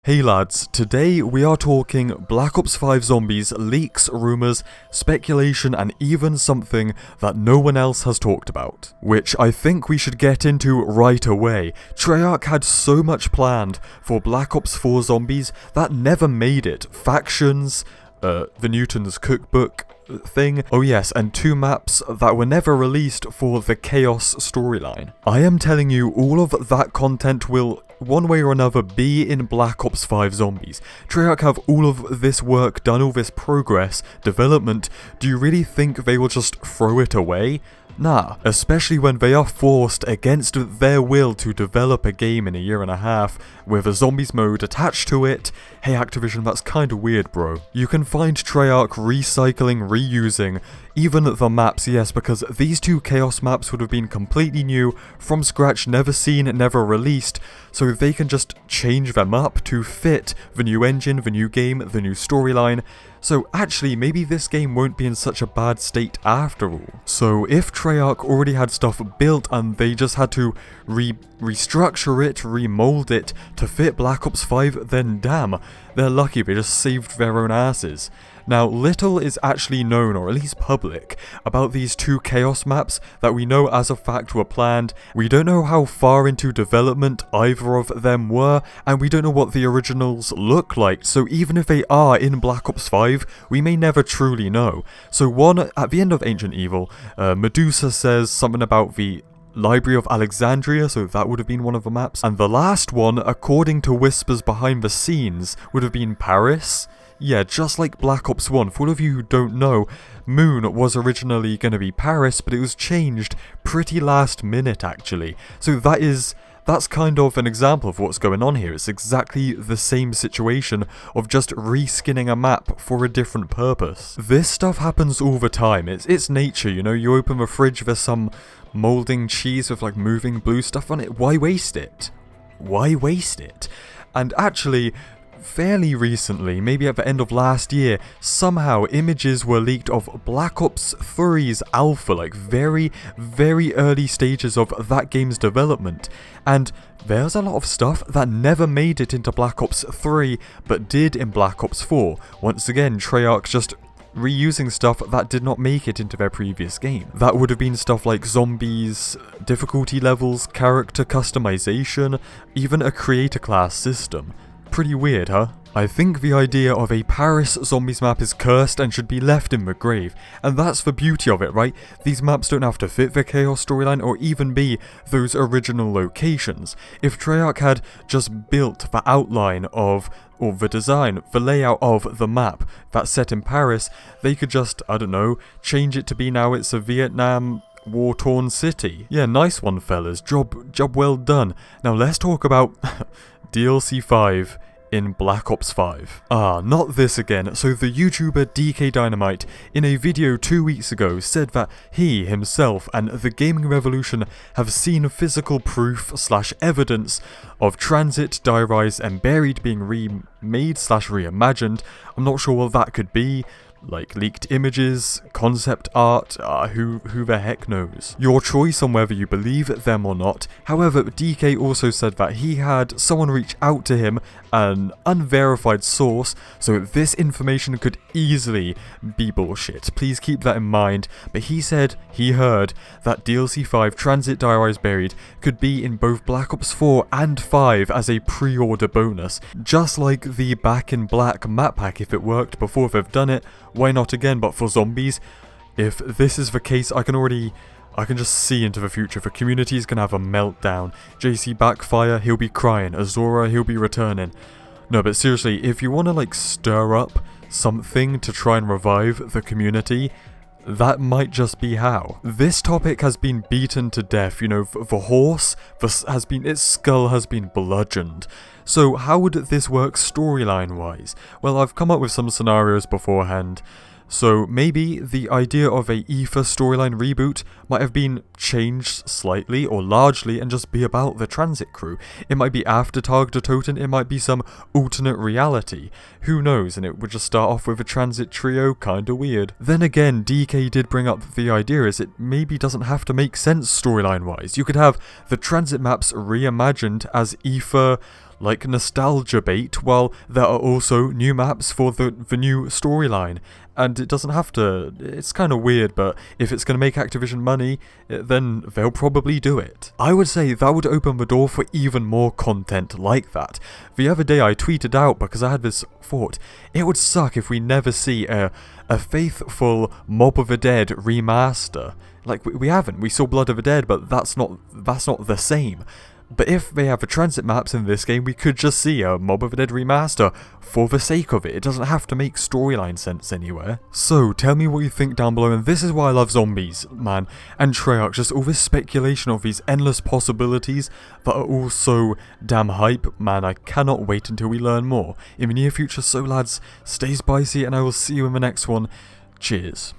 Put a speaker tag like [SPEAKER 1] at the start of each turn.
[SPEAKER 1] Hey lads, today we are talking Black Ops 5 Zombies, leaks, rumours, speculation and even something that no one else has talked about. Which I think we should get into right away. Treyarch had so much planned for Black Ops 4 Zombies that never made it. Factions, the Newton's cookbook thing, oh yes, and 2 maps that were never released for the Chaos storyline. I am telling you, all of that content will one way or another be in Black Ops 5 Zombies. Treyarch have all of this work done, all this progress, development. Do you really think they will just throw it away? Nah, especially when they are forced against their will to develop a game in a year and a half with a zombies mode attached to it. Hey Activision, that's kinda weird, bro. You can find Treyarch recycling, reusing even the maps, yes, because these 2 Chaos maps would have been completely new, from scratch, never seen, never released, so they can just change them up to fit the new engine, the new game, the new storyline. So actually, maybe this game won't be in such a bad state after all. So if Treyarch already had stuff built and they just had to restructure it, remold it to fit Black Ops 5, then damn, they're lucky they just saved their own asses. Now, little is actually known, or at least public, about these 2 Chaos maps that we know as a fact were planned. We don't know how far into development either of them were, and we don't know what the originals look like, so even if they are in Black Ops 5, we may never truly know. So one, at the end of Ancient Evil, Medusa says something about the Library of Alexandria, so that would have been one of the maps. And the last one, according to whispers behind the scenes, would have been Paris. Yeah, just like Black Ops 1, for all of you who don't know, Moon was originally going to be Paris, but it was changed pretty last minute actually. So that's kind of an example of what's going on here. It's exactly the same situation of just reskinning a map for a different purpose. This stuff happens all the time. It's nature, you know, you open the fridge, there's some molding cheese with like moving blue stuff on it. Why waste it? Why waste it? And actually, fairly recently, maybe at the end of last year, somehow images were leaked of Black Ops 3's alpha, like very, very early stages of that game's development. And there's a lot of stuff that never made it into Black Ops 3, but did in Black Ops 4. Once again, Treyarch just reusing stuff that did not make it into their previous game. That would have been stuff like zombies, difficulty levels, character customization, even a creator class system. Pretty weird, huh? I think the idea of a Paris zombies map is cursed and should be left in the grave, and that's the beauty of it, right? These maps don't have to fit the Chaos storyline or even be those original locations. If Treyarch had just built the outline of, or the design, the layout of the map that's set in Paris, they could just, I don't know, change it to be now it's a Vietnam war-torn city. Yeah, nice one fellas, job well done. Now let's talk about DLC 5 in Black Ops 5. Ah, not this again. So the YouTuber DK Dynamite in a video 2 weeks ago said that he, himself, and the gaming revolution have seen physical proof / evidence of Transit, Die Rise, and Buried being remade / reimagined. I'm not sure what that could be. Like leaked images, concept art, who the heck knows. Your choice on whether you believe them or not. However, DK also said that he had someone reach out to him, an unverified source, so this information could easily be bullshit. Please keep that in mind. But he said he heard that DLC 5 Transit, Die Rise, Buried could be in both Black Ops 4 and 5 as a pre-order bonus. Just like the Back in Black map pack, if it worked before they've done it, why not again? But for zombies, if this is the case, I can just see into the future. The community is gonna have a meltdown. JC backfire, he'll be crying. Azora, he'll be returning. No, but seriously, if you want to like stir up something to try and revive the community, that might just be how. This topic has been beaten to death, you know, the horse its skull has been bludgeoned. So how would this work storyline wise? Well, I've come up with some scenarios beforehand. So maybe the idea of a Aether storyline reboot might have been changed slightly or largely and just be about the Transit crew. It might be after Tag der Toten, it might be some alternate reality. Who knows, and it would just start off with a Transit trio, kinda weird. Then again, DK did bring up the idea is it maybe doesn't have to make sense storyline wise. You could have the Transit maps reimagined as Aether like nostalgia bait, while there are also new maps for the new storyline. And it doesn't have to, it's kind of weird, but if it's going to make Activision money, then they'll probably do it. I would say that would open the door for even more content like that. The other day I tweeted out, because I had this thought, it would suck if we never see a faithful Mob of the Dead remaster. Like, we haven't, we saw Blood of the Dead, but that's not the same. But if they have the transit maps in this game, we could just see a Mob of the Dead remaster for the sake of it. It doesn't have to make storyline sense anywhere. So, tell me what you think down below, and this is why I love zombies, man. And Treyarch, just all this speculation of these endless possibilities that are all so damn hype. Man, I cannot wait until we learn more in the near future. So lads, stay spicy, and I will see you in the next one. Cheers.